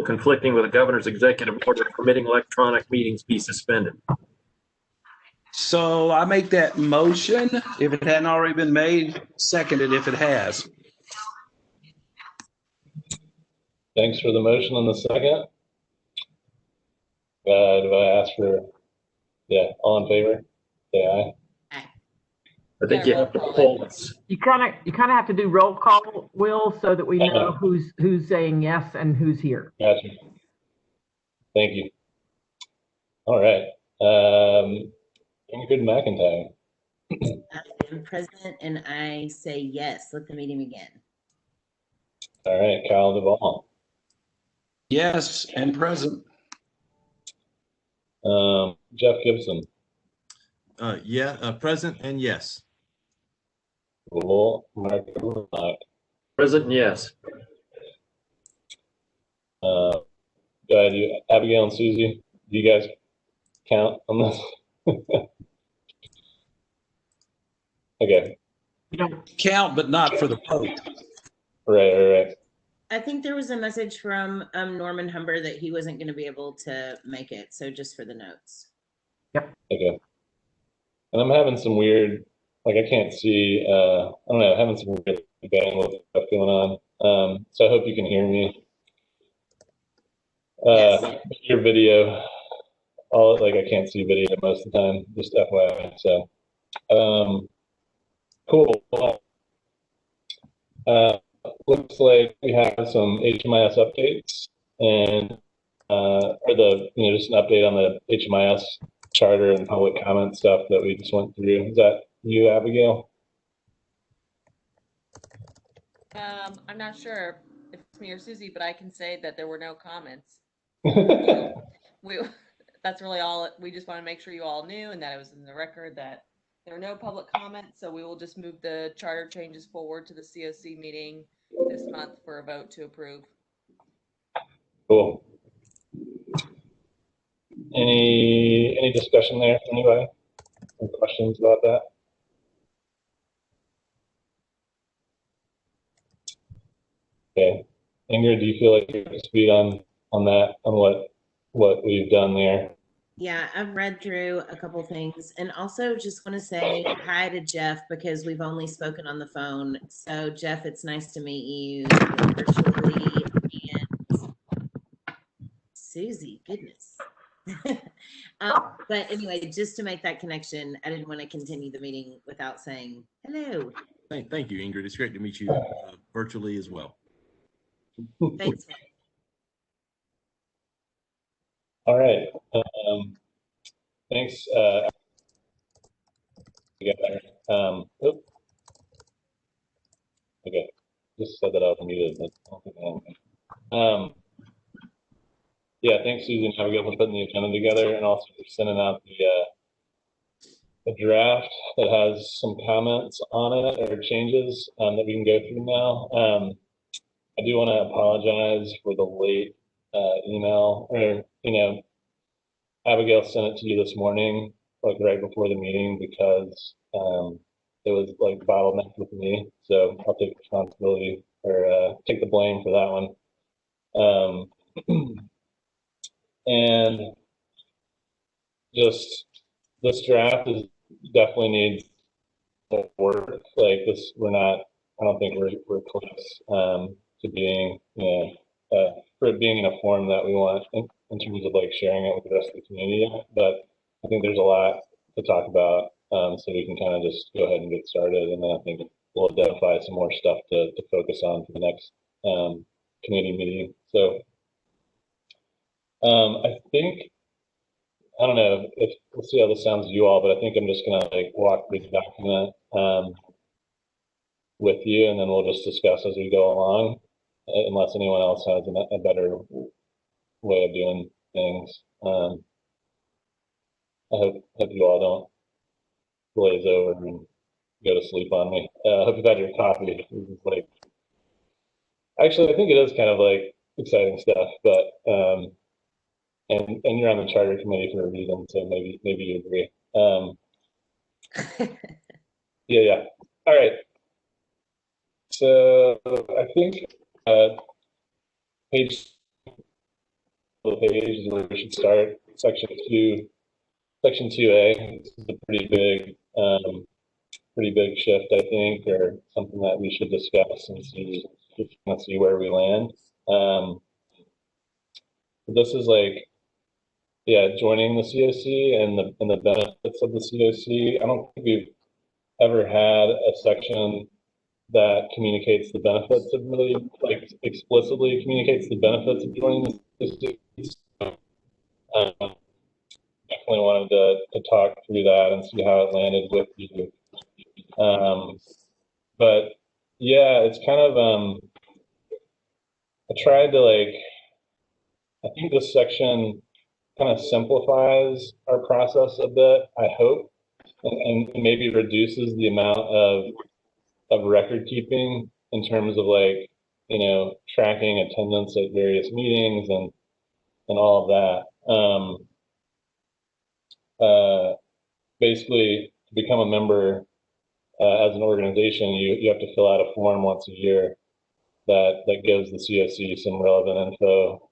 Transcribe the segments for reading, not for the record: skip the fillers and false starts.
conflicting with the governor's executive order permitting electronic meetings be suspended. So I make that motion. If it hadn't already been made, second it if it has. Thanks for the motion on the second. Do I ask for, all in favor? Say aye. I think you have to poll this. You kind of have to do roll call, Will, so that we know who's saying yes and who's here. Gotcha. Thank you. All right. Ingrid McIntyre. I'm present and I say yes. Let the meeting begin. All right. Kyle Duvall. Yes, and present. Jeff Gibson. Present and yes. Cool. Mark Overlock. Present, yes. Go ahead, Abigail and Susie. Do you guys count on this? Okay. You don't Count, but not for the vote. Right. I think there was a message from Norman Humber that he wasn't going to be able to make it. So just for the notes. Okay. And I'm having some weird, like I can't see, I don't know, having some weird bandwidth stuff going on. So I hope you can hear me. Yes. Your video, I can't see video most of the time, just FYI. So, cool. Looks like we have some HMIS updates and, just an update on the HMIS charter and public comment stuff that we just went through. Is that you, Abigail? I'm not sure if it's me or Susie, but I can say that there were no comments. That's really all. We just want to make sure you all knew and that it was in the record that there are no public comments. So we will just move the charter changes forward to the COC meeting this month for a vote to approve. Cool. Any discussion there? Anybody? Any questions about that? Okay. Ingrid, do you feel like you're up to speed on that, on what we've done there? Yeah, I've read through a couple things and also just want to say hi to Jeff because we've only spoken on the phone. So Jeff, it's nice to meet you virtually. And Susie, goodness. But anyway, just to make that connection, I didn't want to continue the meeting without saying hello. Thank you, Ingrid. It's great to meet you virtually as well. Thanks. All right. Thanks. Okay. Just said that I was muted, but I don't think yeah, thanks, Susan and Abigail, for putting the agenda together and also for sending out the draft that has some comments on it or changes that we can go through now. I do want to apologize for the late email, or Abigail sent it to you this morning, like right before the meeting, because it was like bottlenecked with me. So I'll take responsibility or take the blame for that one. And just this draft is definitely needs more work. Like this, I don't think we're close to being, for it being in a form that we want in terms of like sharing it with the rest of the community. But I think there's a lot to talk about, so we can kind of just go ahead and get started, and then I think we'll identify some more stuff to focus on for the next community meeting. So I think, I don't know if we'll see how this sounds to you all, but I think I'm just gonna like walk through the document with you, and then we'll just discuss as we go along, unless anyone else has a better way of doing things. I hope you all don't glaze over and go to sleep on me. I hope you've had your coffee. Like, actually, I think it is kind of like exciting stuff, but and you're on the charter committee for a reason, so maybe you agree. Yeah. All right. So I think page of the page is where we should start. Section 2A. This is a pretty big shift, I think, or something that we should discuss and see if you want to see where we land. This is like, yeah, joining the COC and the benefits of the COC. I don't think we've ever had a section that communicates the benefits of really, like, explicitly communicates the benefits of joining the COC. Definitely wanted to talk through that and see how it landed with you. But yeah, it's kind of, I tried to, like, I think this section kind of simplifies our process a bit, I hope, and maybe reduces the amount of record keeping in terms of, like, you know, tracking attendance at various meetings and all of that. Basically, to become a member as an organization, you have to fill out a form once a year that gives the COC some relevant info,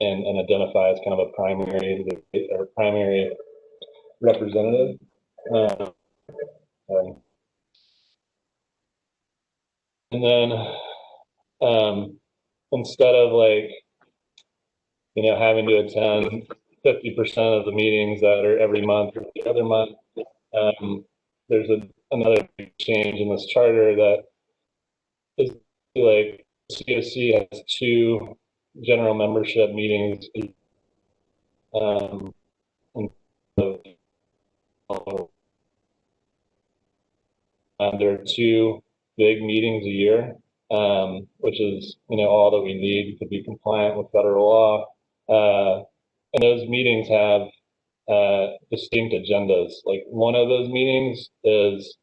and identifies kind of a primary representative. And then instead of, like, you know, having to attend 50% of the meetings that are every month or the other month, there's another change in this charter that is, like, COC has 2 general membership meetings. There are 2 big meetings a year, which is, you know, all that we need to be compliant with federal law. And those meetings have distinct agendas. Like, one of those meetings is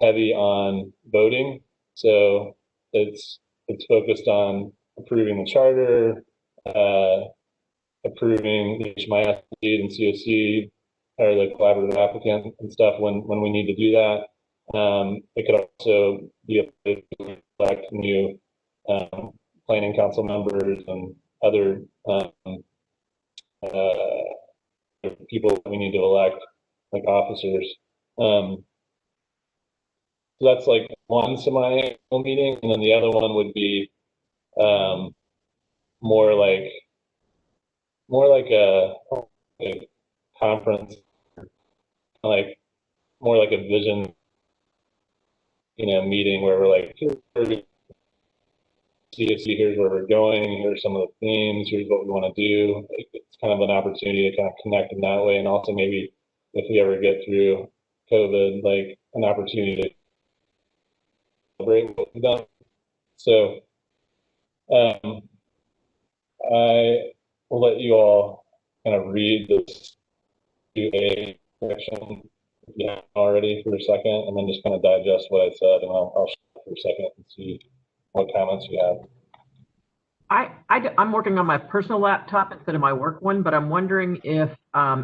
heavy on voting, so it's focused on approving the charter, approving the HMIS lead and COC, or the collaborative applicant and stuff when we need to do that. It could also be a way to elect new planning council members and other people that we need to elect, like officers. So that's, like, one semi-annual meeting, and then the other one would be more like a conference, like more like a vision, you know, meeting where we're like, here's where we're going, here's some of the themes, here's what we want to do. It's kind of an opportunity to kind of connect in that way, and also maybe if we ever get through COVID, like, an opportunity to celebrate what we've done. So I will let you all kind of read this 2A section if you haven't already for a second, and then just kind of digest what I said, and I'll share for a second and see what comments you have. I'm working on my personal laptop instead of my work one, but I'm wondering if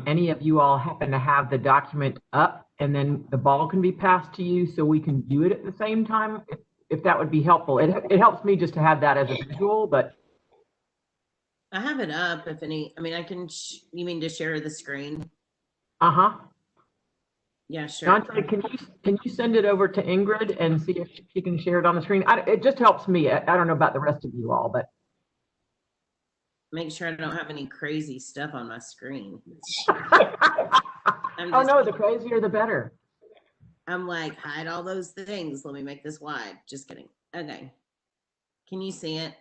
any of you all happen to have the document up, and then the ball can be passed to you so we can view it at the same time, if that would be helpful. It helps me just to have that as a visual, but. I have it up if any, I mean, I can, you mean to share the screen? Uh-huh. Yeah, sure. Dante, can you send it over to Ingrid and see if she can share it on the screen? It just helps me. I don't know about the rest of you all, but. Make sure I don't have any crazy stuff on my screen. Oh no, the crazier the better. I'm like, hide all those things. Let me make this wide. Just kidding. Okay. Can you see it?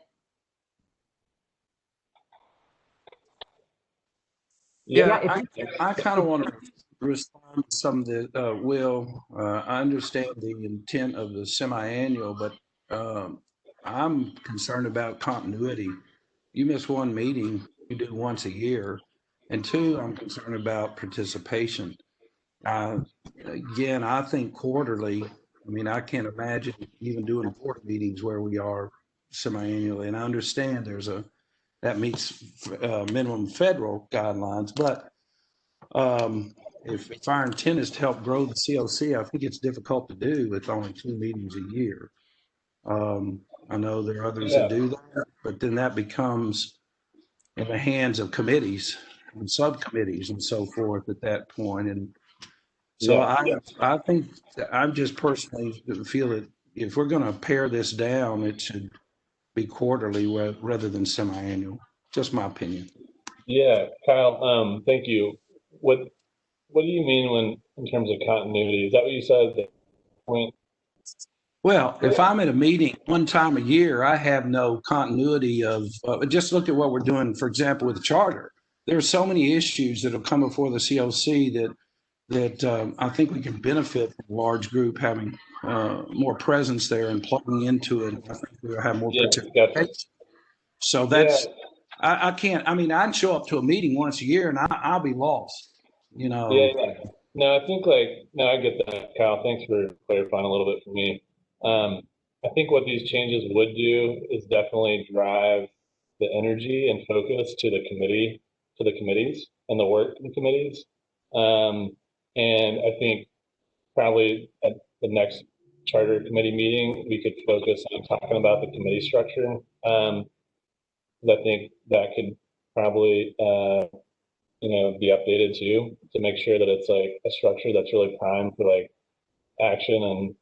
Yeah, I kind of want to respond to some of the, Will. I understand the intent of the semi-annual, but I'm concerned about continuity. You miss one meeting, you do once a year. And 2, I'm concerned about participation. Again, I think quarterly. I mean, I can't imagine even doing board meetings where we are semi-annually. And I understand that meets minimum federal guidelines, but if our intent is to help grow the COC, I think it's difficult to do with only 2 meetings a year. I know there are others that do that, but then that becomes in the hands of committees and subcommittees and so forth at that point. And so I think I'm just personally feel that if we're going to pare this down, it should be quarterly rather than semi-annual. Just my opinion. Yeah, Kyle, thank you. What do you mean when, in terms of continuity? Is that what you said? That point? Well, if I'm at a meeting one time a year, I have no continuity of, just look at what we're doing, for example, with the charter. There are so many issues that have come before the COC that I think we can benefit from a large group having more presence there and plugging into it. I think we'll have more participation. Gotcha. So that's, I can't, I mean, I'd show up to a meeting once a year and I'll be lost, you know. Yeah. No, I think no, I get that, Kyle. Thanks for clarifying a little bit for me. I think what these changes would do is definitely drive the energy and focus to the committees and the work in the committees. And I think probably at the next charter committee meeting, we could focus on talking about the committee structure. I think that could probably, be updated too, to make sure that it's like a structure that's really primed for like action. And,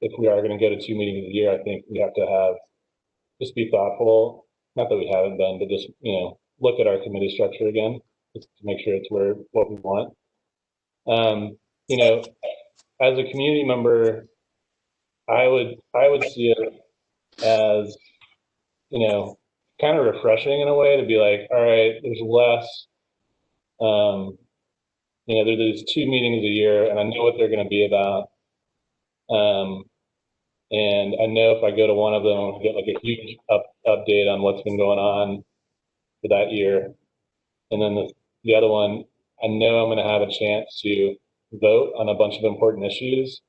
if we are going to go to 2 meetings a year, I think we have to just be thoughtful. Not that we haven't been, but just, look at our committee structure again, just to make sure it's what we want. As a community member, I would see it as, kind of refreshing in a way to be like, all right, there's less, there's 2 meetings a year and I know what they're going to be about. And I know if I go to one of them, I'll get like a huge update on what's been going on for that year. And then the other one, I know I'm going to have a chance to vote on a bunch of important issues.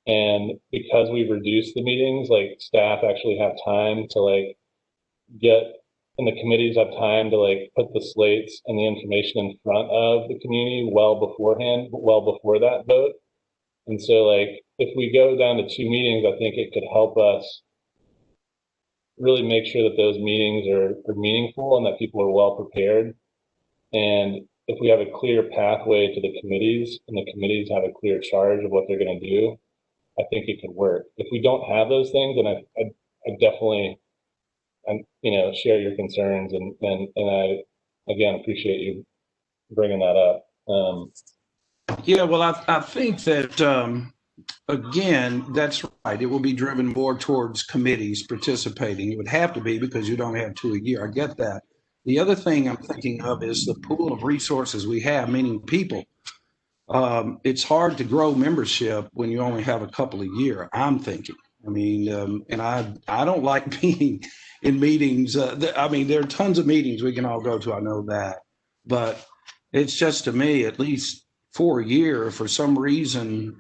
And because we've reduced the meetings, like staff actually have time to like and the committees have time to like put the slates and the information in front of the community well before that vote. And so like, if we go down to 2 meetings, I think it could help us really make sure that those meetings are meaningful and that people are well prepared. And if we have a clear pathway to the committees and the committees have a clear charge of what they're going to do, I think it could work. If we don't have those things, then I definitely, share your concerns and I, again, appreciate you bringing that up. Yeah, well, I think that, again, that's right. It will be driven more towards committees participating. It would have to be because you don't have 2 a year. I get that. The other thing I'm thinking of is the pool of resources we have, meaning people. It's hard to grow membership when you only have a couple a year, I'm thinking. I mean, and I don't like being in meetings. I mean, there are tons of meetings we can all go to. I know that. But it's just, to me, at least 4 a year. For some reason,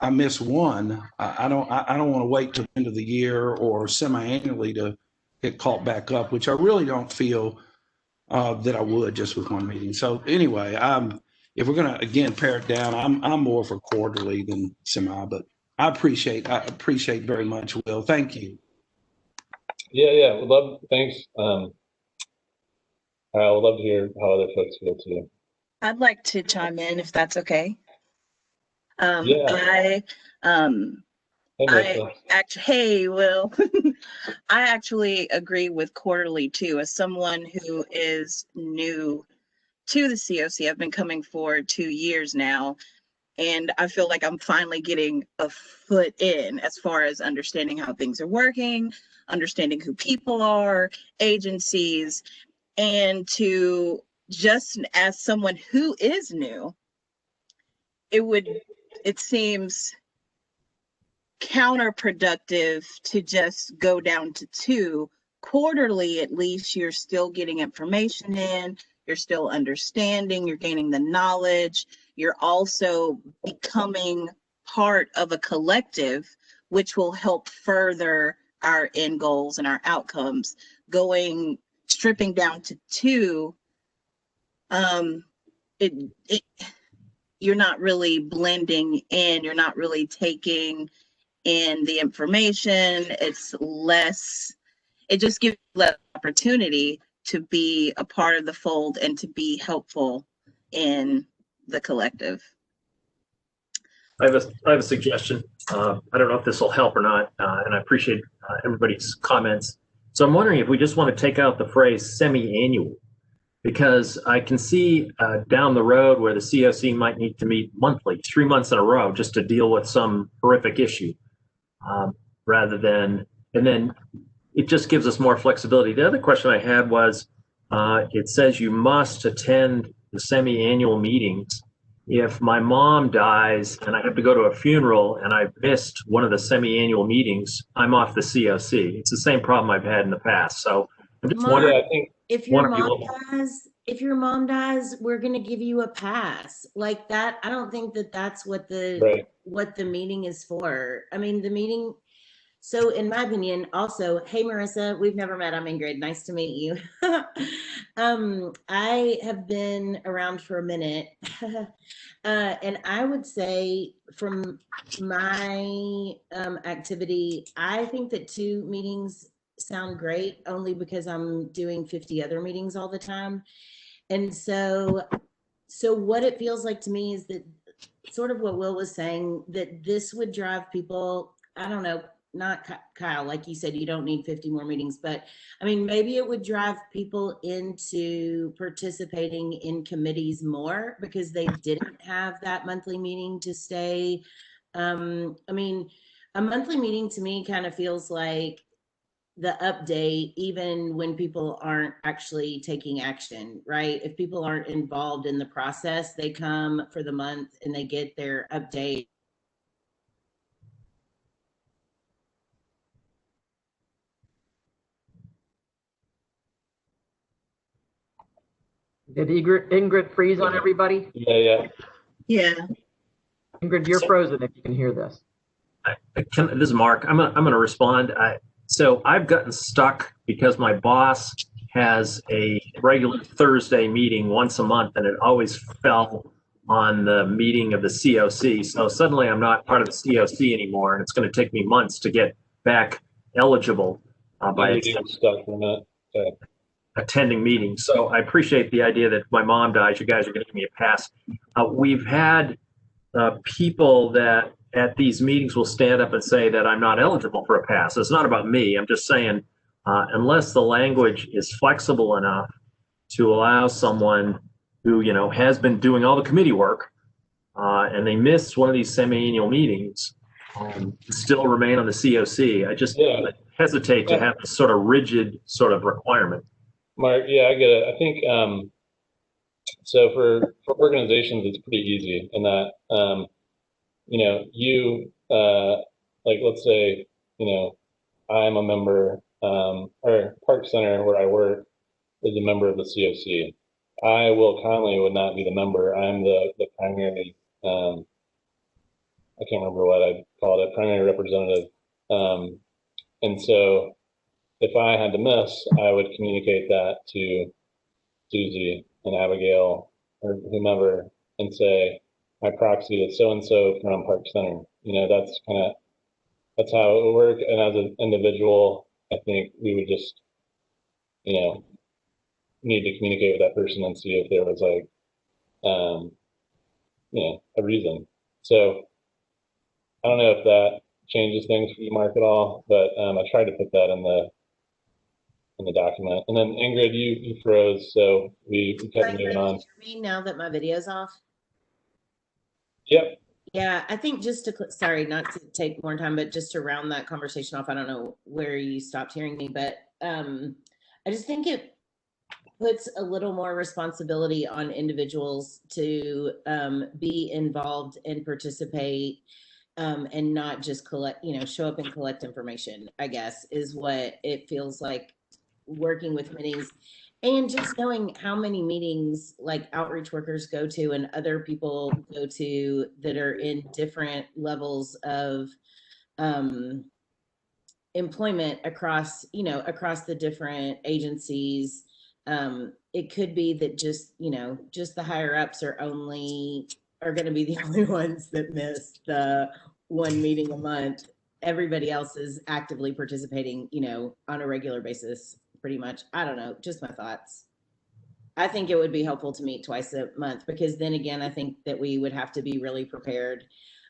I miss one. I don't want to wait till the end of the year or semi-annually to get caught back up, which I really don't feel that I would just with one meeting. So anyway, if we're going to, again, pare it down, I'm more for quarterly than semi, but I appreciate very much, Will. Thank you. Yeah. Thanks. I would love to hear how other folks feel too. I'd like to chime in if that's okay. Yeah. Hey, Will. I actually agree with quarterly too. As someone who is new to the COC, I've been coming for 2 years now, and I feel like I'm finally getting a foot in as far as understanding how things are working, understanding who people are, agencies, and to just as someone who is new, it seems counterproductive to just go down to 2. Quarterly, at least you're still getting information in, you're still understanding, you're gaining the knowledge, you're also becoming part of a collective, which will help further our end goals and our outcomes. Stripping down to 2, you're not really blending in, you're not really taking in the information. It's less, it just gives you the opportunity to be a part of the fold and to be helpful in the collective. I have a suggestion. I don't know if this will help or not, and I appreciate everybody's comments. So I'm wondering if we just want to take out the phrase semi-annual, because I can see down the road where the COC might need to meet monthly, 3 months in a row, just to deal with some horrific issue, rather than, and then it just gives us more flexibility. The other question I had was, it says you must attend the semi-annual meetings. If my mom dies and I have to go to a funeral and I've missed one of the semi-annual meetings, I'm off the COC. It's the same problem I've had in the past. So I'm just wondering. Yeah, I think If your mom dies, we're gonna give you a pass like that. I don't think that that's what the meeting is for. I mean, the meeting. So in my opinion, also, hey, Marissa, we've never met. I'm Ingrid. Nice to meet you. I have been around for a minute. And I would say from my activity, I think that 2 meetings sound great only because I'm doing 50 other meetings all the time. And so what it feels like to me is that sort of what Will was saying, that this would drive people, I don't know, not Kyle, like you said, you don't need 50 more meetings, but I mean, maybe it would drive people into participating in committees more because they didn't have that monthly meeting to stay. I mean, a monthly meeting to me kind of feels like the update, even when people aren't actually taking action, right? If people aren't involved in the process, they come for the month and they get their update. Did Ingrid freeze on everybody? Yeah. Ingrid, you're frozen if you can hear this. This is Mark. I'm gonna respond. So I've gotten stuck because my boss has a regular Thursday meeting once a month, and it always fell on the meeting of the COC. So suddenly I'm not part of the COC anymore, and it's going to take me months to get back eligible by attending meetings. So I appreciate the idea that if my mom dies, you guys are going to give me a pass. We've had people that at these meetings will stand up and say that I'm not eligible for a pass. It's not about me. I'm just saying, unless the language is flexible enough to allow someone who, you know, has been doing all the committee work and they miss one of these semi-annual meetings, still remain on the COC. I just hesitate to have this sort of rigid sort of requirement. Mark, yeah, I get it. I think so for organizations, it's pretty easy in that you know, you like, let's say, you know, I'm a member or Park Center where I work is a member of the COC. I, Will Conley, would not be the member. I'm the primary I can't remember what I called it, primary representative. And so if I had to miss, I would communicate that to Susie and Abigail or whomever and say, my proxy is so-and-so from Park Center. You know, that's how it would work. And as an individual, I think we would just, you know, need to communicate with that person and see if there was like, you know, a reason. So I don't know if that changes things for you, Mark, at all, but I tried to put that in the document. And then Ingrid, you froze, so we kept moving on. Me now that my video's off. Yep. Yeah, I think just to, sorry, not to take more time, but just to round that conversation off, I don't know where you stopped hearing me, but I just think it puts a little more responsibility on individuals to be involved and participate and not just collect, you know, show up and collect information, I guess, is what it feels like working with meetings. And just knowing how many meetings like outreach workers go to and other people go to that are in different levels of employment across, you know, across the different agencies. It could be that just, you know, just the higher ups are going to be the only ones that miss the one meeting a month. everybody else is actively participating, you know, on a regular basis, pretty much. I don't know, just my thoughts. I think it would be helpful to meet twice a month, because then again, I think that we would have to be really prepared.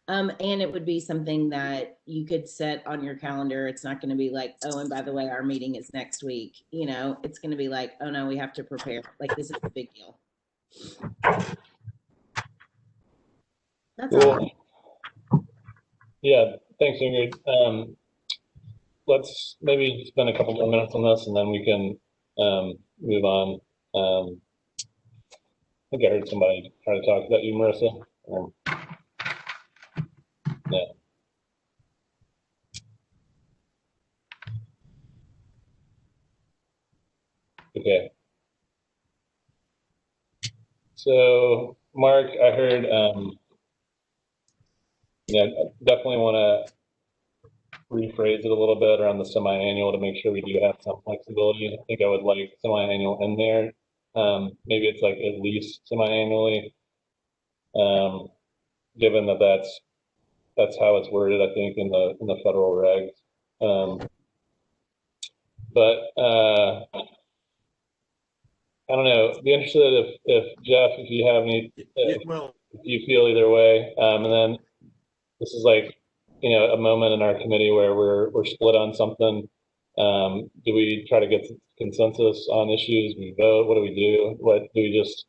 And it would be something that you could set on your calendar. It's not going to be like, oh, and by the way, our meeting is next week. You know, it's going to be like, oh no, we have to prepare. Like, this is a big deal. That's all. Yeah, thanks, Ingrid. Let's maybe spend a couple more minutes on this, and then we can move on. I think I heard somebody try to talk about you, Marissa. Yeah. Okay. So, Mark, I heard, yeah, definitely want to rephrase it a little bit around the semi-annual to make sure we do have some flexibility. I think I would like semi-annual in there. Maybe it's like at least semi-annually, given that that's how it's worded, I think, in the federal regs. But I don't know. Be interested if Jeff, if you have any, if you feel either way, and then this is like, you know, a moment in our committee where we're split on something. Do we try to get consensus on issues? We vote. What do we do? What do we just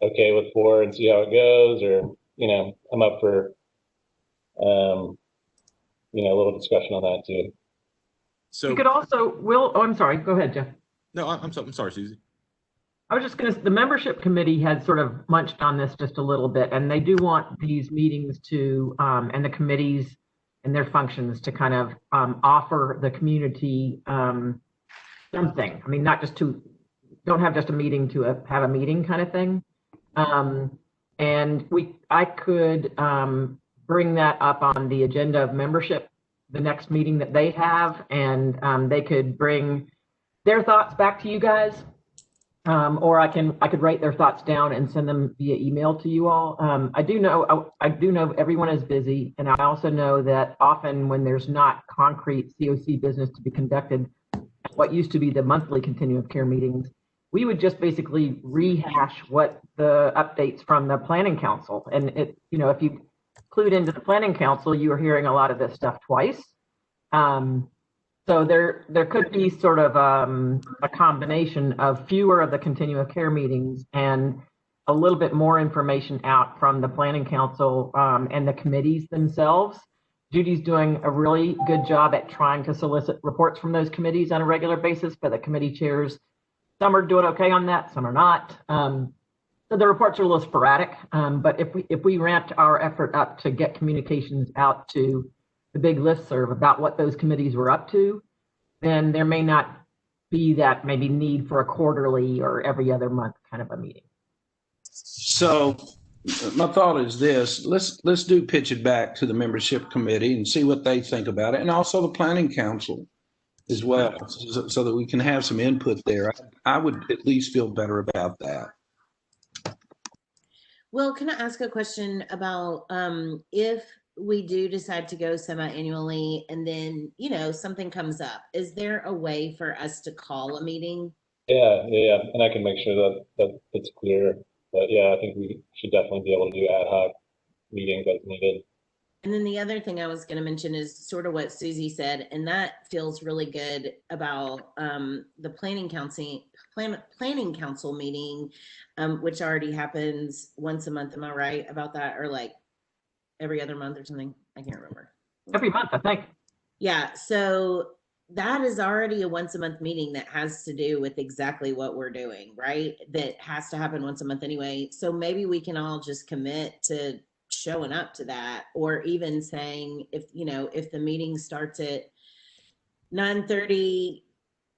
okay with 4 and see how it goes? Or, you know, I'm up for you know, a little discussion on that too. So you could also oh, I'm sorry. Go ahead, Jeff. No, I'm sorry, Susie. I was just going to, the membership committee had sort of munched on this just a little bit, and they do want these meetings to, and the committees and their functions to kind of offer the community something. I mean, not just don't have just a meeting to have a meeting kind of thing. And I could bring that up on the agenda of membership, the next meeting that they have, and they could bring their thoughts back to you guys. Or I could write their thoughts down and send them via email to you all. I do know everyone is busy, and I also know that often when there's not concrete COC business to be conducted, what used to be the monthly continuum of care meetings, we would just basically rehash what the updates from the planning council. And it, you know, if you clued into the planning council, you are hearing a lot of this stuff twice. So there could be sort of a combination of fewer of the continuum of care meetings and a little bit more information out from the planning council and the committees themselves. Judy's doing a really good job at trying to solicit reports from those committees on a regular basis, but the committee chairs, some are doing okay on that, some are not. So the reports are a little sporadic, but if we ramped our effort up to get communications out to the big listserv about what those committees were up to, then there may not be that maybe need for a quarterly or every other month kind of a meeting. So my thought is this: let's do pitch it back to the membership committee and see what they think about it, and also the planning council as well, so that we can have some input there. I would at least feel better about that. Well, can I ask a question about if we do decide to go semi-annually and then, you know, something comes up, is there a way for us to call a meeting? Yeah. And I can make sure that it's clear. But yeah, I think we should definitely be able to do ad hoc meetings as needed. And then the other thing I was going to mention is sort of what Susie said, and that feels really good about the planning council meeting, which already happens once a month. Am I right about that? Or like every other month or something? I can't remember. Every month, I think. Yeah. So that is already a once a month meeting that has to do with exactly what we're doing, right? That has to happen once a month anyway. So maybe we can all just commit to showing up to that, or even saying, if, you know, if the meeting starts at 9:30,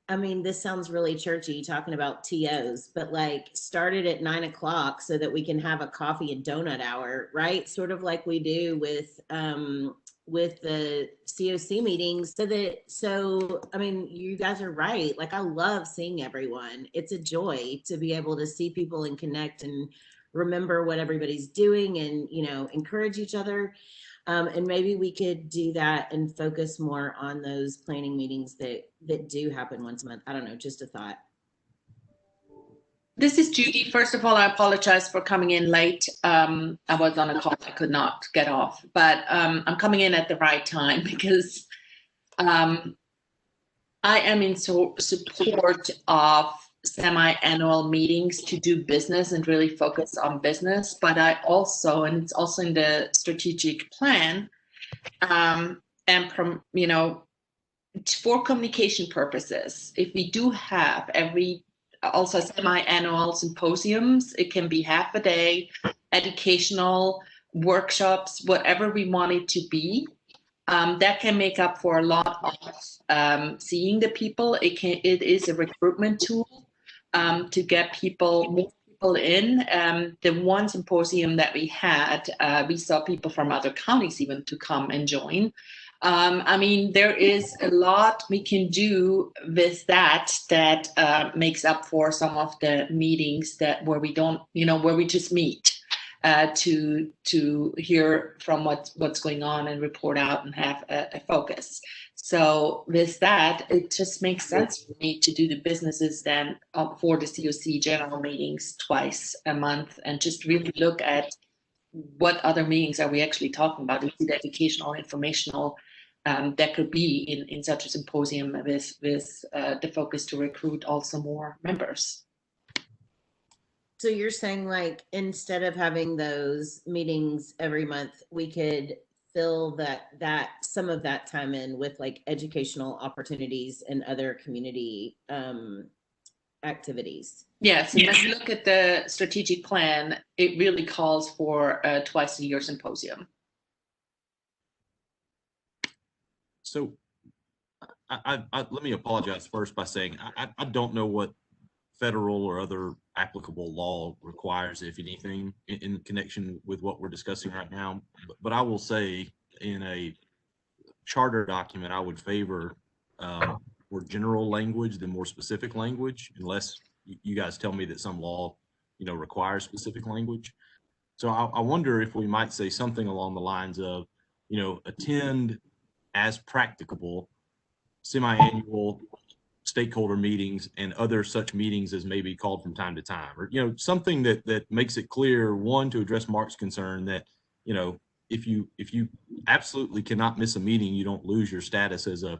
I mean, this sounds really churchy talking about TOs, but like start it at 9 o'clock so that we can have a coffee and donut hour, right? Sort of like we do with the COC meetings. So I mean, you guys are right. Like, I love seeing everyone. It's a joy to be able to see people and connect and remember what everybody's doing and, you know, encourage each other. And maybe we could do that and focus more on those planning meetings that do happen once a month. I don't know, just a thought. This is Judy. First of all, I apologize for coming in late. I was on a call I could not get off, but I'm coming in at the right time because I am in support of semi-annual meetings to do business and really focus on business. But I also, and it's also in the strategic plan, and from, for communication purposes, if we do have also semi-annual symposiums, it can be half a day, educational workshops, whatever we want it to be. That can make up for a lot of seeing the people. It is a recruitment tool to get more people in. The one symposium that we had, we saw people from other counties even to come and join. There is a lot we can do with that makes up for some of the meetings where we don't, where we just meet to hear from what's going on and report out and have a focus. So with that, it just makes sense for me to do the businesses then for the COC general meetings twice a month and just really look at what other meetings are we actually talking about? Is it educational, informational? That could be in such a symposium with the focus to recruit also more members. So you're saying, like, instead of having those meetings every month, we could fill that some of that time in with like educational opportunities and other community activities. Yes, and when you look at the strategic plan, it really calls for a twice a year symposium. So let me apologize first by saying I don't know what federal or other applicable law requires, if anything, in connection with what we're discussing right now. But I will say in a charter document, I would favor more general language than more specific language, unless you guys tell me that some law, requires specific language. So I wonder if we might say something along the lines of, attend as practicable semi-annual stakeholder meetings and other such meetings as may be called from time to time, or something that makes it clear, one, to address Mark's concern that if you absolutely cannot miss a meeting, you don't lose your status as a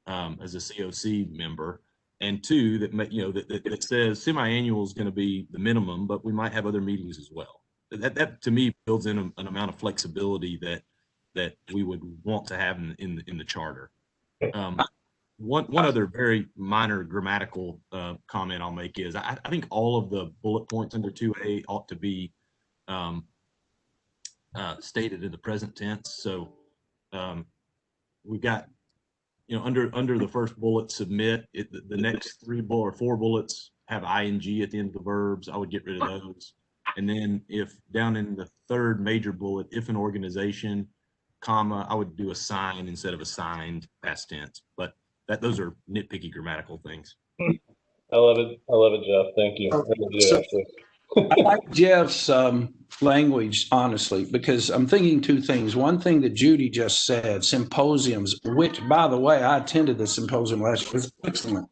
COC member, and two, that says semi-annual is going to be the minimum, but we might have other meetings as well. That to me builds in an amount of flexibility that we would want to have in the charter. One other very minor grammatical comment I'll make is I think all of the bullet points under 2A ought to be stated in the present tense. So we've got, under the first bullet, submit, the next 3 or 4 bullets have ing at the end of the verbs. I would get rid of those. And then if down in the 3rd major bullet, if an organization, comma, I would do a sign instead of a signed past tense. But those are nitpicky grammatical things. I love it, Jeff. Thank you. I like Jeff's language, honestly, because I'm thinking 2 things. One thing that Judy just said, symposiums, which, by the way, I attended the symposium last year. It was excellent.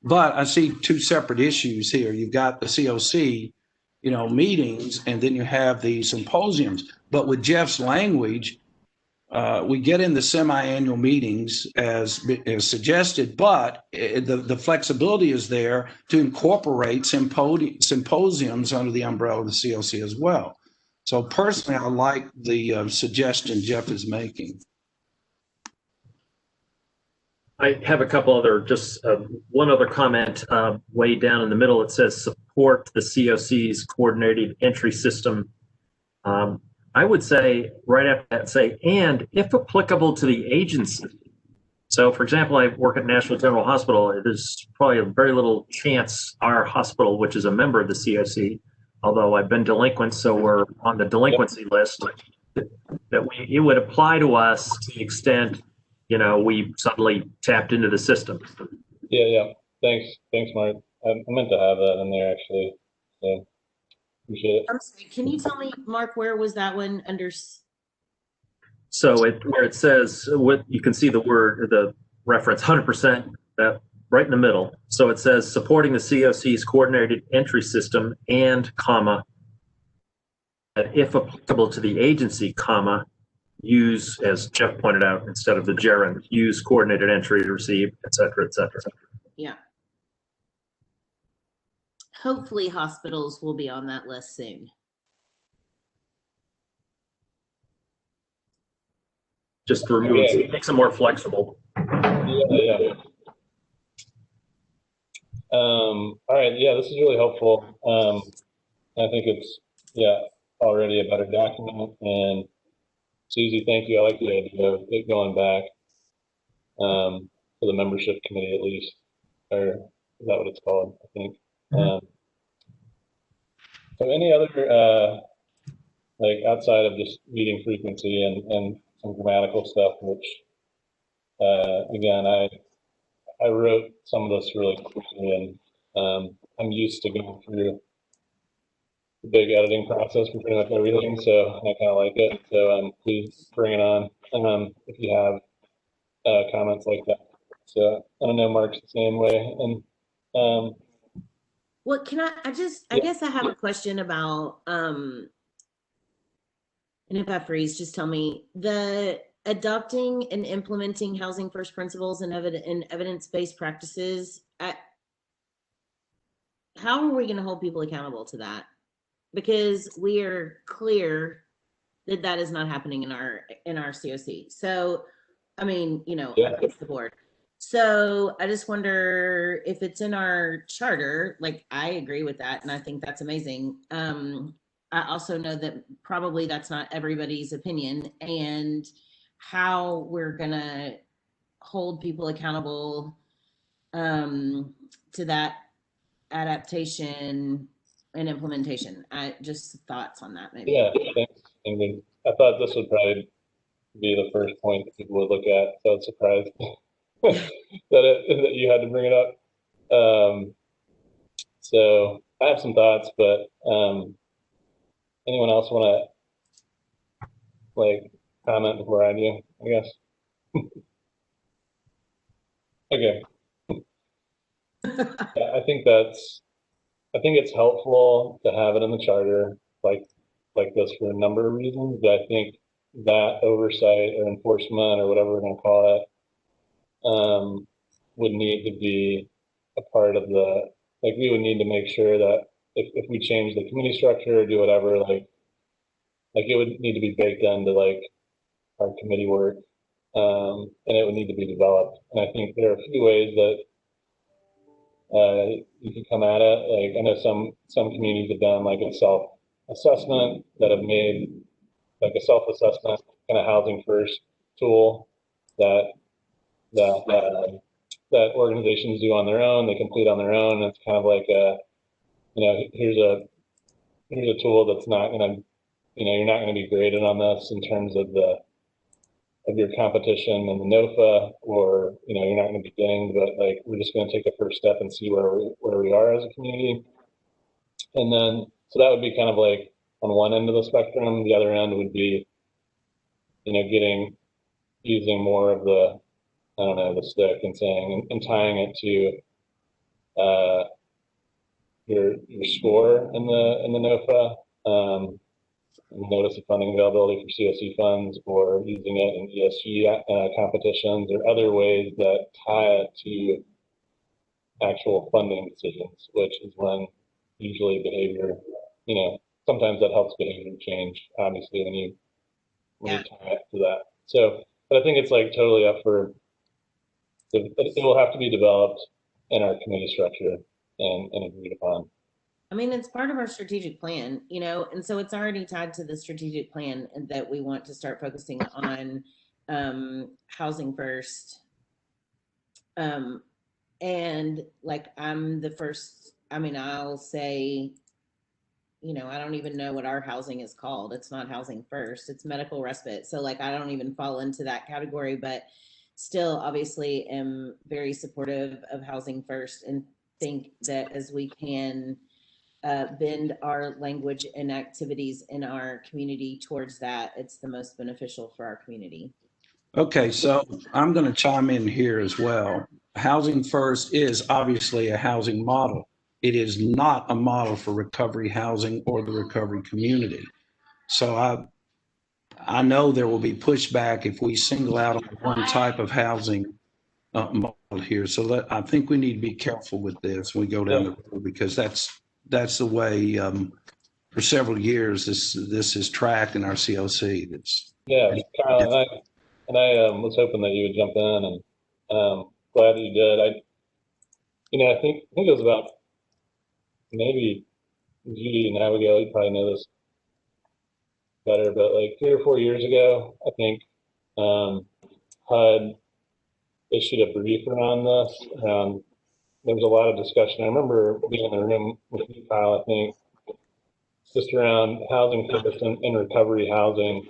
But I see 2 separate issues here. You've got the COC, meetings, and then you have the symposiums. But with Jeff's language, we get in the semi-annual meetings as suggested, but the flexibility is there to incorporate symposiums under the umbrella of the COC as well. So personally, I like the suggestion Jeff is making. I have a couple other, one other comment way down in the middle. It says support the COC's coordinated entry system. I would say right after that, say, and if applicable to the agency. So for example, I work at Nashville General Hospital. There's probably a very little chance our hospital, which is a member of the COC, although I've been delinquent, so we're on the delinquency list, that it would apply to us to the extent, we suddenly tapped into the system. Yeah. Thanks, Mark. I meant to have that in there actually. So appreciate it. I'm sorry, can you tell me, Mark, where was that one under? So where it says, what you can see the reference 100%, that right in the middle. So it says supporting the COC's coordinated entry system and comma, if applicable to the agency, comma, use, as Jeff pointed out, instead of the gerund, use coordinated entry to receive, et cetera, et cetera. Yeah. Hopefully hospitals will be on that list soon. Just to remove it, makes it more flexible. Yeah. All right. Yeah, this is really helpful. I think it's, already a better document. And Susie, thank you. I like the idea of it going back to the membership committee at least, or is that what it's called? I think. So any other, like outside of just meeting frequency and some grammatical stuff, which again, I wrote some of this really quickly, and I'm used to going through the big editing process for pretty much everything, so I kind of like it. So please bring it on if you have comments like that. So I don't know, Mark's the same way. And what can I guess I have a question about and if I freeze, just tell me. The adopting and implementing housing first principles and evidence-based practices, how are we going to hold people accountable to that? Because we are clear that that is not happening in our COC. So, I mean, across the board. So I just wonder if it's in our charter. Like, I agree with that, and I think that's amazing. I also know that probably that's not everybody's opinion, and how we're gonna hold people accountable to that adaptation and implementation. I just thoughts on that maybe. yeah, thanks. I mean, I thought this would probably be the first point that people would look at. So I was surprised that you had to bring it up. So I have some thoughts, but anyone else want to like comment before I do? I guess. Okay. Yeah, I think it's helpful to have it in the charter like this for a number of reasons. But I think that oversight or enforcement or whatever we're going to call it would need to be a part of we would need to make sure that if we change the committee structure or do whatever, like it would need to be baked into like our committee work, and it would need to be developed. And I think there are a few ways that you can come at it. Like I know some communities have done like a self-assessment that have made like a self-assessment kind of housing first tool that that organizations do on their own. They complete on their own. It's kind of like here's a tool that's not gonna, you're not gonna be graded on this in terms of your competition in the NOFA, or you're not going to be dinged, but like we're just going to take a first step and see where we are as a community. And then so that would be kind of like on one end of the spectrum. The other end would be using more of the the stick and saying and tying it to your score in the NOFA. Notice of funding availability for COC funds, or using it in ESG competitions, or other ways that tie it to actual funding decisions, which is when usually behavior, sometimes that helps behavior change, obviously, when you tie it to that. So, but I think it's like totally up for, it will have to be developed in our committee structure and agreed upon. I mean, it's part of our strategic plan, and so it's already tied to the strategic plan that we want to start focusing on housing first. And like, I'm the first, I'll say, I don't even know what our housing is called. It's not housing first, it's medical respite. So like, I don't even fall into that category, but still obviously am very supportive of housing first, and think that as we can bend our language and activities in our community towards that, it's the most beneficial for our community. Okay, so I'm going to chime in here as well. Housing First is obviously a housing model. It is not a model for recovery housing or the recovery community. So I know there will be pushback if we single out on one type of housing model here. So I think we need to be careful with this when we go down the road, because that's the way for several years this is tracked in our COC. Kyle, and I was hoping that you would jump in, and glad that you did. I think it was about maybe Judy and Abigail, you probably know this better, but like 3 or 4 years ago, I think HUD issued a brief around this. There was a lot of discussion. I remember being in the room with you, Kyle, I think, just around housing first and recovery housing,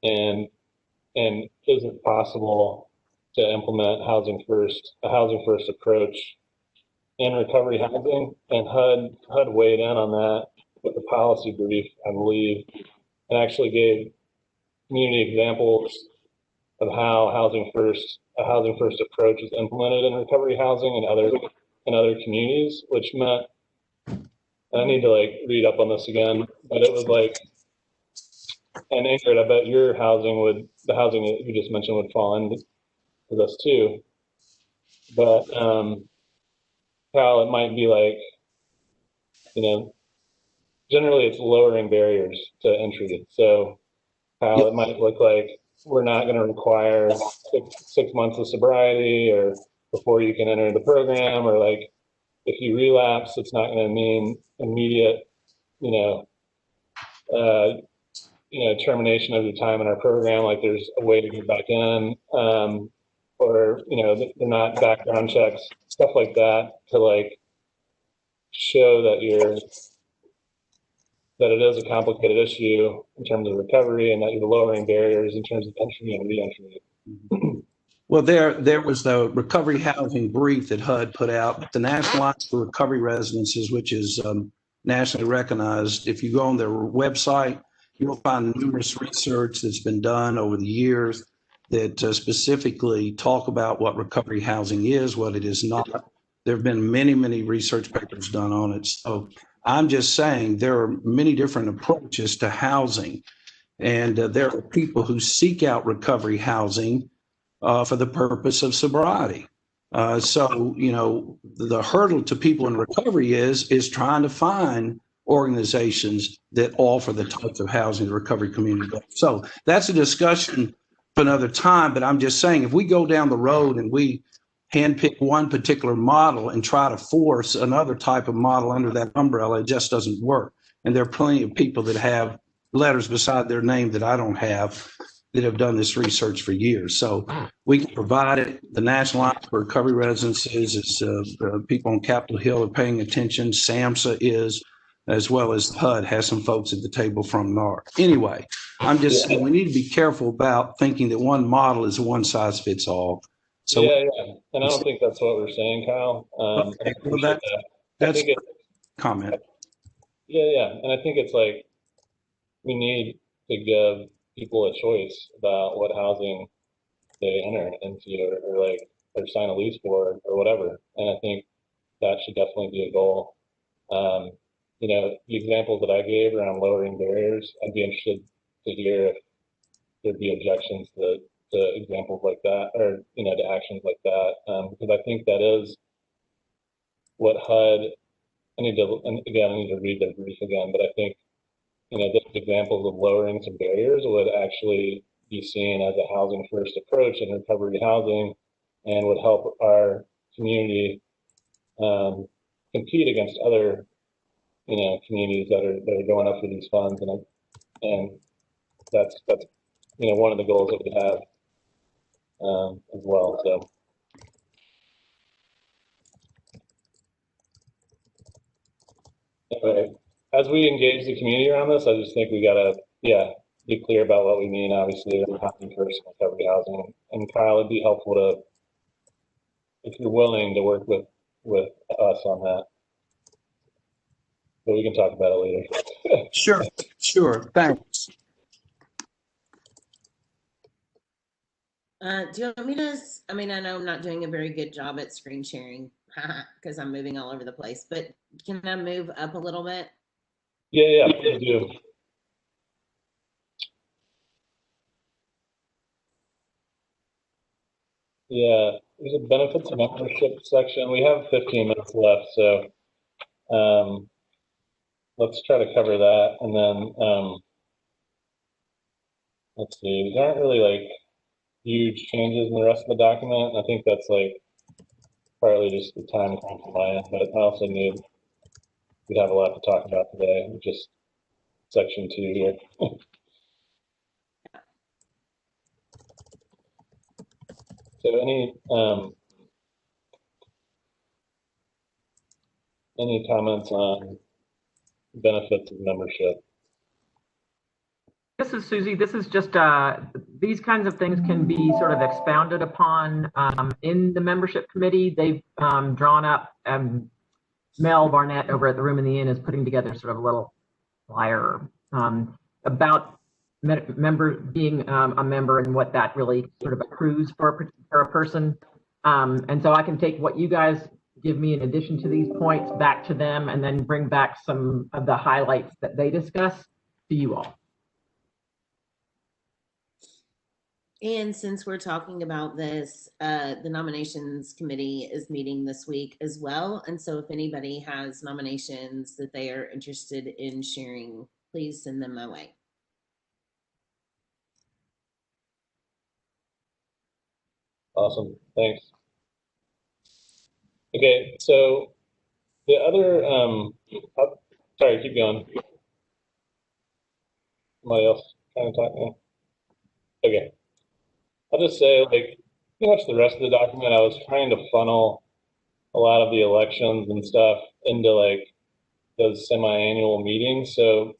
and is it possible to implement a housing first approach in recovery housing? And HUD weighed in on that with the policy brief, I believe, and actually gave community examples of how a housing first approach is implemented in recovery housing and other communities, which meant, I need to like read up on this again, but it was like, and Ingrid, I bet the housing that you just mentioned would fall into this too. But how it might be like, generally it's lowering barriers to entry. So how it might look like, we're not going to require six months of sobriety or before you can enter the program, or like if you relapse, it's not going to mean immediate, termination of your time in our program. Like there's a way to get back in, or they're not background checks, stuff like that, to like show that it is a complicated issue in terms of recovery, and that you're lowering barriers in terms of entry and re-entry. Well, there was the recovery housing brief that HUD put out, the National Alliance for Recovery Residences, which is nationally recognized. If you go on their website, you'll find numerous research that's been done over the years that specifically talk about what recovery housing is, what it is not. There have been many, many research papers done on it. So I'm just saying there are many different approaches to housing, and there are people who seek out recovery housing for the purpose of sobriety. So the hurdle to people in recovery is trying to find organizations that offer the types of housing the recovery community does. So that's a discussion for another time, but I'm just saying, if we go down the road and we handpick one particular model and try to force another type of model under that umbrella, it just doesn't work. And there are plenty of people that have letters beside their name that I don't have, that have done this research for years. So we can provide it. The National Alliance for Recovery Residences is people on Capitol Hill are paying attention. SAMHSA is, as well as HUD has some folks at the table from NAR. Anyway, I'm just saying we need to be careful about thinking that one model is one size fits all. So yeah, and I don't think that's what we're saying, Kyle. Okay, well, that's a comment. Yeah, and I think it's like we need to give people a choice about what housing they enter into, or sign a lease for, or whatever. And I think that should definitely be a goal. The examples that I gave around lowering barriers, I'd be interested to hear if there'd be objections to examples like that, or to actions like that, because I think that is what HUD. I need to read the brief again, but I think those examples of lowering some barriers would actually be seen as a housing first approach in recovery housing, and would help our community compete against other communities that are going up for these funds, and that's one of the goals that we have as well. So anyway, as we engage the community around this, I just think we gotta be clear about what we mean. Obviously, housing first, recovery housing, and Kyle, it'd be helpful to, if you're willing to work with us on that. but we can talk about it later. Sure. Thanks. Do you want me to, I mean, I know I'm not doing a very good job at screen sharing because I'm moving all over the place, but can I move up a little bit? Yeah, please do. Yeah, there's a benefits of membership section. We have 15 minutes left, so let's try to cover that. And then let's see, there aren't really like huge changes in the rest of the document. I think that's like partly just the time crunch on my end, but I also knew we'd have a lot to talk about today, just section 2 here. So any comments on benefits of membership? This is Susie. This is just, these kinds of things can be sort of expounded upon in the membership committee. They've drawn up, Mel Barnett over at the Room in the Inn is putting together sort of a little flyer about being a member and what that really sort of accrues for a person. And so I can take what you guys give me in addition to these points back to them and then bring back some of the highlights that they discuss to you all. And since we're talking about this, the nominations committee is meeting this week as well. And so if anybody has nominations that they are interested in sharing, please send them my way. Awesome, thanks. Okay, so the other, sorry, keep going. Somebody else trying to talk now? Okay. I'll just say, like, pretty much the rest of the document, I was trying to funnel a lot of the elections and stuff into like those semi-annual meetings. So,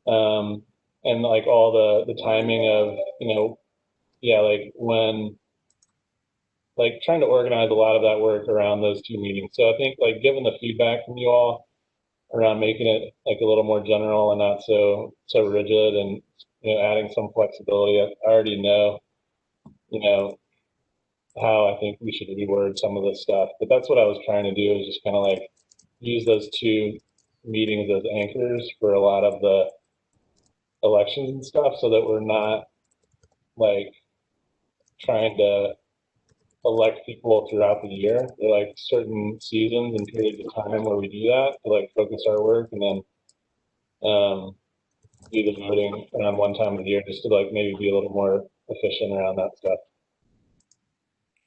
and like all the timing of, you know, yeah, like when, like trying to organize a lot of that work around those 2 meetings. So I think like given the feedback from you all around making it like a little more general and not so rigid and, you know, adding some flexibility, I already know, you know, how I think we should reword some of this stuff. But that's what I was trying to do, is just kind of like use those 2 meetings as anchors for a lot of the elections and stuff, so that we're not like trying to elect people throughout the year. They're like certain seasons and periods of time where we do that to like focus our work, and then do the voting around one time of the year, just to like maybe be a little more efficient around that stuff.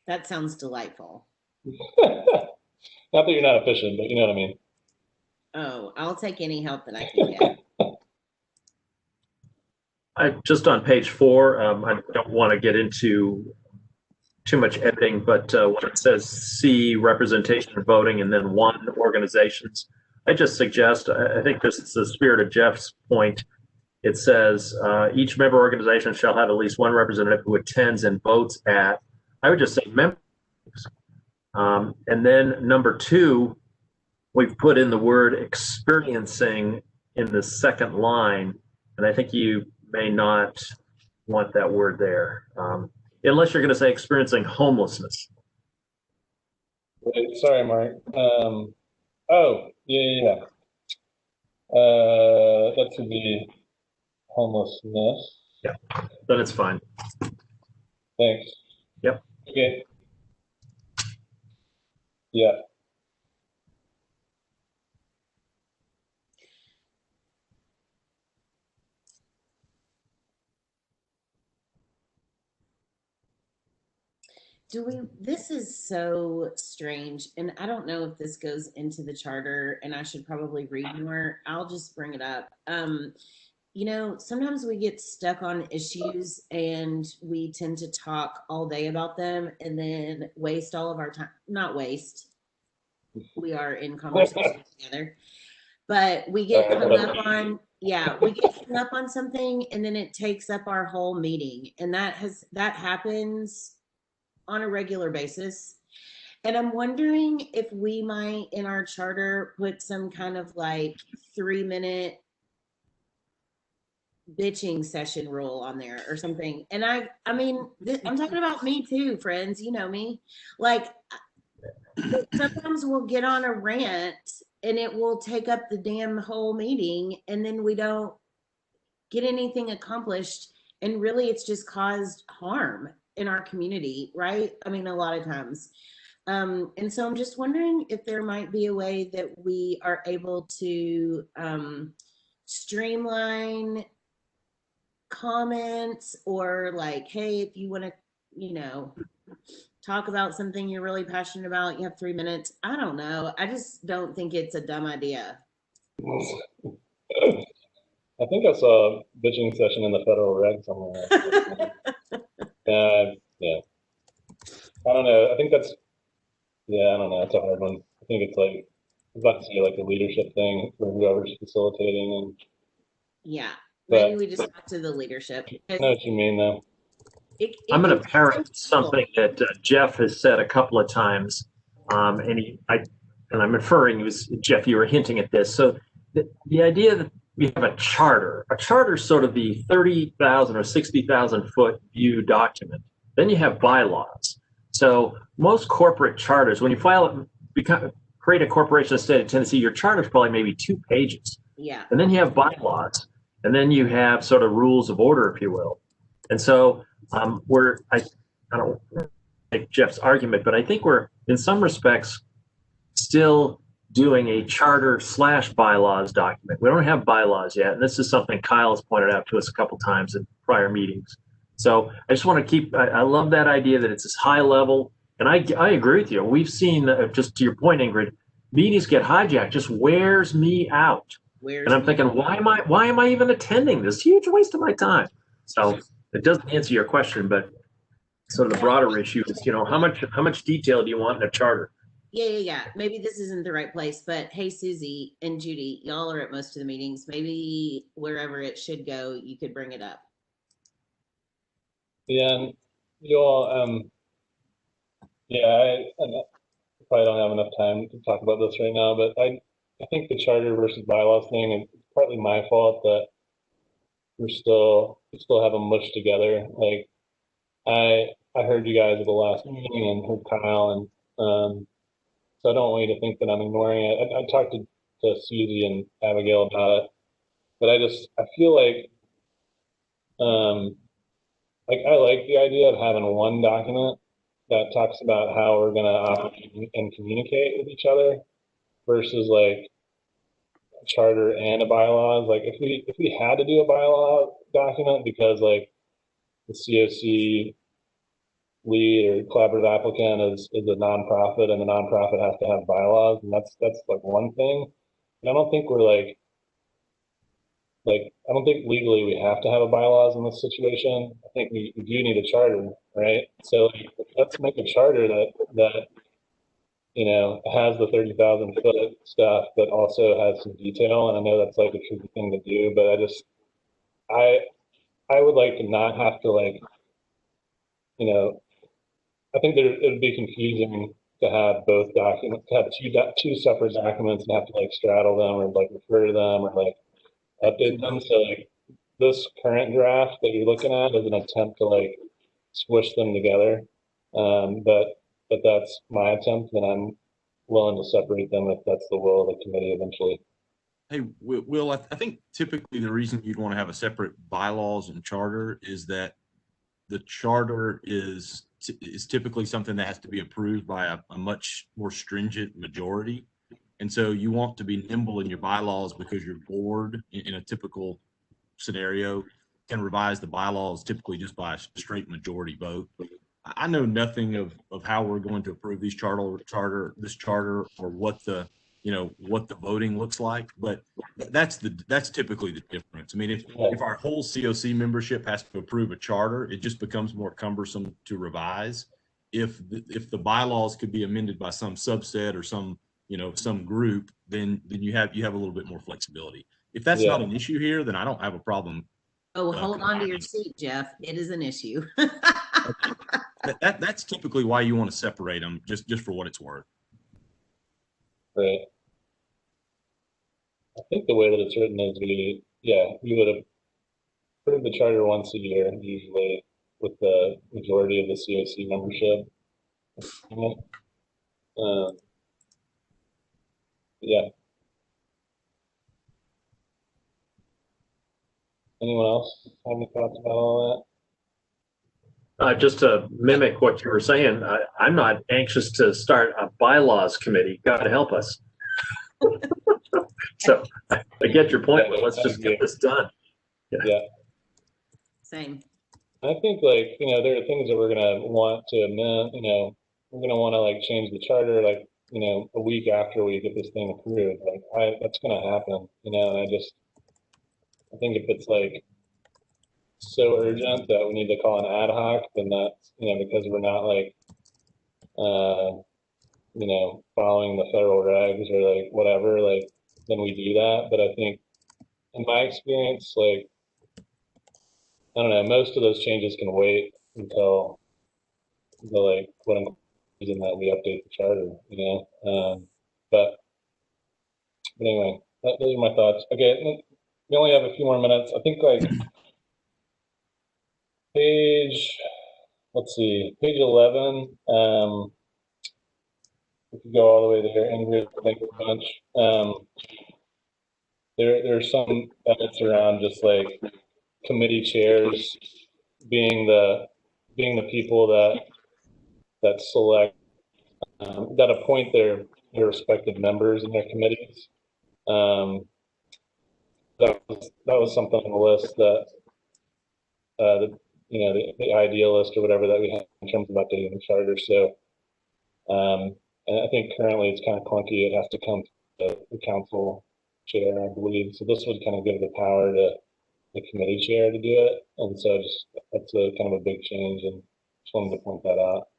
That sounds delightful. Not that you're not efficient, but you know what I mean. Oh, I'll take any help that I can get. Just on page 4, I don't want to get into too much editing, but when it says C, representation and voting, and then 1 organizations, I just suggest, I think this is the spirit of Jeff's point. It says each member organization shall have at least 1 representative who attends and votes at, I would just say members. And then number 2, we've put in the word experiencing in the second line, and I think you may not want that word there, unless you're going to say experiencing homelessness. Wait, sorry, Mark. Oh, yeah. That should be homelessness. Yeah, then it's fine. Thanks. Yep. Okay. Yeah. This is so strange, and I don't know if this goes into the charter, and I should probably read more. I'll just bring it up. You know, sometimes we get stuck on issues and we tend to talk all day about them and then waste all of our time. Not waste. We are in conversation together. But we get hung up on, we get hung up on something and then it takes up our whole meeting. And that happens on a regular basis. And I'm wondering if we might in our charter put some kind of like 3-minute bitching session rule on there or something. And I mean, I'm talking about me too, friends. You know me. Like sometimes we'll get on a rant and it will take up the damn whole meeting, and then we don't get anything accomplished. And really, it's just caused harm in our community, right? I mean, a lot of times. And so I'm just wondering if there might be a way that we are able to streamline comments, or like, hey, if you want to, you know, talk about something you're really passionate about, you have 3 minutes. I don't know. I just don't think it's a dumb idea. I think I saw a bitching session in the federal reg somewhere. Yeah. I don't know. I think that's, yeah, I don't know. It's a hard one. I think it's like, I was about to say like a leadership thing for whoever's facilitating. And Yeah. But- Maybe we just talk to the leadership. I know what you mean though. I'm going to can- parrot something that Jeff has said a couple of times, and I'm inferring it was Jeff. You were hinting at this. So the idea that we have a charter is sort of the 30,000 or 60,000 foot view document. Then you have bylaws. So most corporate charters, when you create a corporation in the state of Tennessee, your charter is probably maybe 2 pages. Yeah. And then you have bylaws, and then you have sort of rules of order, if you will. And so I don't take Jeff's argument, but I think we're in some respects still doing a charter / bylaws document. We don't have bylaws yet, and this is something Kyle has pointed out to us a couple times in prior meetings. So I just want to keep. I love that idea that it's this high level, and I agree with you. We've seen, just to your point, Ingrid, meetings get hijacked. Just wears me out. And I'm thinking, why am I even attending this? Huge waste of my time. So it doesn't answer your question, but sort of the broader issue is, how much detail do you want in a charter? Yeah. Maybe this isn't the right place, but hey, Susie and Judy, y'all are at most of the meetings. Maybe wherever it should go, you could bring it up. Yeah, and you all, I probably don't have enough time to talk about this right now, but I think the charter versus bylaws thing is partly my fault that we still have them mushed together. Like I heard you guys at the last meeting and heard Kyle, and so I don't want you to think that I'm ignoring it. I talked to Susie and Abigail about it, but I feel like I like the idea of having one document that talks about how we're going to operate and communicate with each other versus like a charter and a bylaws. Like if we had to do a bylaw document because like the COC lead or collaborative applicant is a nonprofit and the nonprofit has to have bylaws, and that's like one thing. But I don't think we're I don't think legally we have to have a bylaws in this situation. I think we do need a charter, right? So let's make a charter that has the 30,000 foot stuff, but also has some detail. And I know that's like a tricky thing to do, but I would like to not have to I think it would be confusing to have both documents, to have two separate documents and have to straddle them or refer to them or update them. So this current draft that you're looking at is an attempt to squish them together. But that's my attempt, and I'm willing to separate them if that's the will of the committee eventually. Hey, Will, I think typically the reason you'd want to have a separate bylaws and charter is that the charter is typically something that has to be approved by a much more stringent majority. And so you want to be nimble in your bylaws because your board in a typical scenario can revise the bylaws typically just by a straight majority vote. I know nothing of how we're going to approve this charter or what the voting looks like, but that's typically the difference. I mean, if our whole COC membership has to approve a charter, it just becomes more cumbersome to revise. If the bylaws could be amended by some subset or some group, then you have a little bit more flexibility. If that's not an issue here, then I don't have a problem. Oh, hold on to your seat, Jeff. It is an issue. that's typically why you want to separate them, just for what it's worth. Right. I think the way that it's written is we would approve the charter once a year, usually with the majority of the COC membership. Yeah. Anyone else have any thoughts about all Just to mimic what you were saying, I'm not anxious to start a bylaws committee. God help us. So I get your point, but let's just get this done. Yeah. Same. I think there are things that we're gonna want to amend. We're gonna want to change the charter a week after we get this thing approved. That's gonna happen. And I think if it's so urgent that we need to call an ad hoc, then that's because we're not following the federal regs or whatever, then we do that. But I think in my experience, I don't know, most of those changes can wait until the what I'm using that we update the charter, but anyway, those are my thoughts. Okay, we only have a few more minutes. I think let's see, page 11. We could go all the way there. Ingrid, thank you a bunch. There's some edits around just committee chairs being the people that select that appoint their respective members in their committees. That was something on the list that the ideal list or whatever that we have in terms of updating the charter. So and I think currently it's kind of clunky. It has to come to the council chair, I believe. So this would kind of give the power to the committee chair to do it. And so that's a kind of a big change, and just wanted to point that out.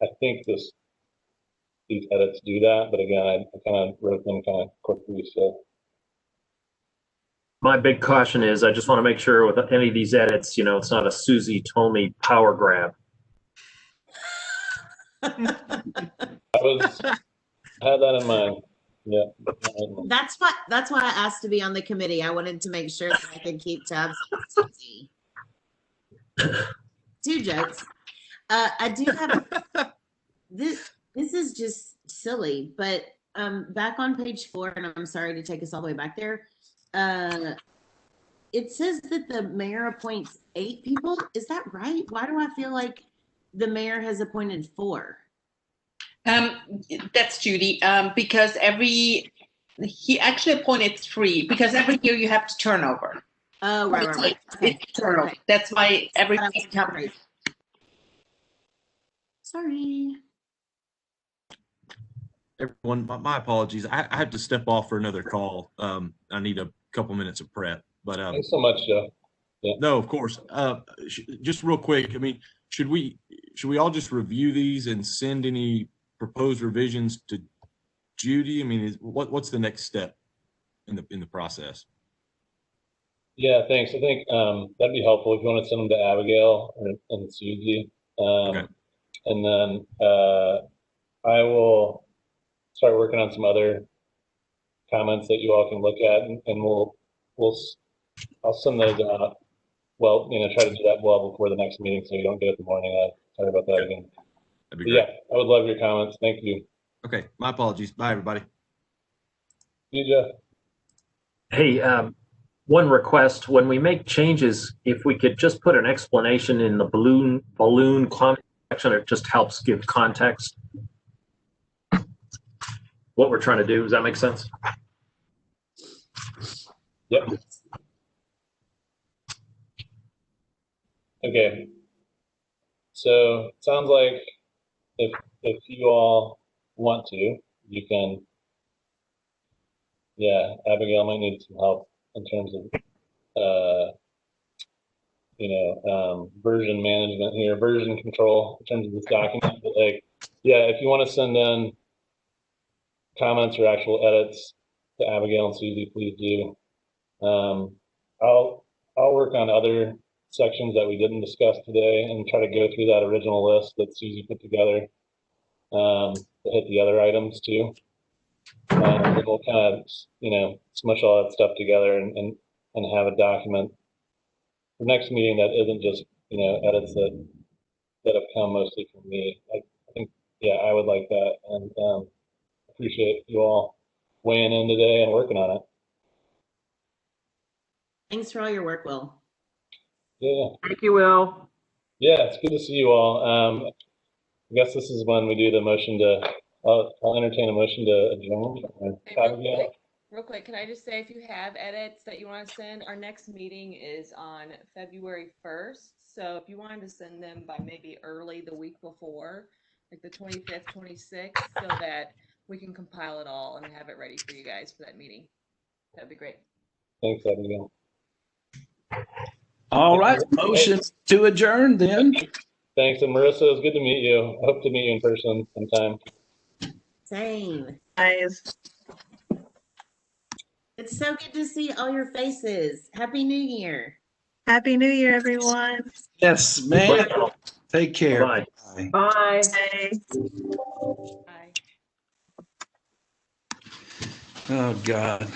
I think these edits do that, but again, I kind of wrote them kind of quickly. So My big caution is I just want to make sure with any of these edits, it's not a Susie Tomey power grab. I had that in mind. Yeah. That's why I asked to be on the committee. I wanted to make sure that I could keep tabs on Susie. 2 jokes. I do have this is just silly, but back on page 4, and I'm sorry to take us all the way back there. It says that the mayor appoints 8 people. Is that right? Why do I feel like the mayor has appointed 4? That's Judy. Because he actually appointed 3 because every year you have to turn over. Oh, right. Okay. Okay. That's why everything comes. Sorry. Everyone, my apologies. I have to step off for another call. I need a couple minutes of prep. But thanks so much, Joe. Yeah. No, of course. Just real quick. I mean, should we all just review these and send any proposed revisions to Judy? I mean, what's the next step in the process? Yeah, thanks. I think that'd be helpful if you want to send them to Abigail and Susie. Okay. And then I will start working on some other comments that you all can look at, and I'll send those out. Well, try to do that well before the next meeting so you don't get it in the morning. Sorry about that again. That'd be great. Yeah, I would love your comments. Thank you. Okay, my apologies. Bye, everybody. See you, Jeff. Hey, one request, when we make changes, if we could just put an explanation in the balloon comment section, it just helps give context. What we're trying to do, does that make sense? Yep. Okay. So it sounds like if you all want to, you can. Yeah, Abigail might need some help in terms of version management here, version control in terms of this document. But yeah, if you want to send in comments or actual edits to Abigail and Susie, please do. I'll work on other sections that we didn't discuss today and try to go through that original list that Susie put together, to hit the other items too. And then we'll kind of, smush all that stuff together and have a document for next meeting that isn't just, edits that have come mostly from me. I think, yeah, I would like that, and appreciate you all weighing in today and working on it. Thanks for all your work, Will. Yeah. Thank you, Will. Yeah, it's good to see you all. I guess this is when we do the motion to, I'll entertain a motion to adjourn. Hey, real quick, can I just say, if you have edits that you want to send, our next meeting is on February 1st. So if you wanted to send them by maybe early the week before, like the 25th, 26th, so that we can compile it all and have it ready for you guys for that meeting, that'd be great. Thanks, Abigail. All right, motion to adjourn then. Thanks, and Marissa, it was good to meet you. I hope to meet you in person sometime. Same. Guys. It's so good to see all your faces. Happy New Year. Happy New Year, everyone. Yes, man. Take care. Bye. Bye. Bye. Bye. Oh, God.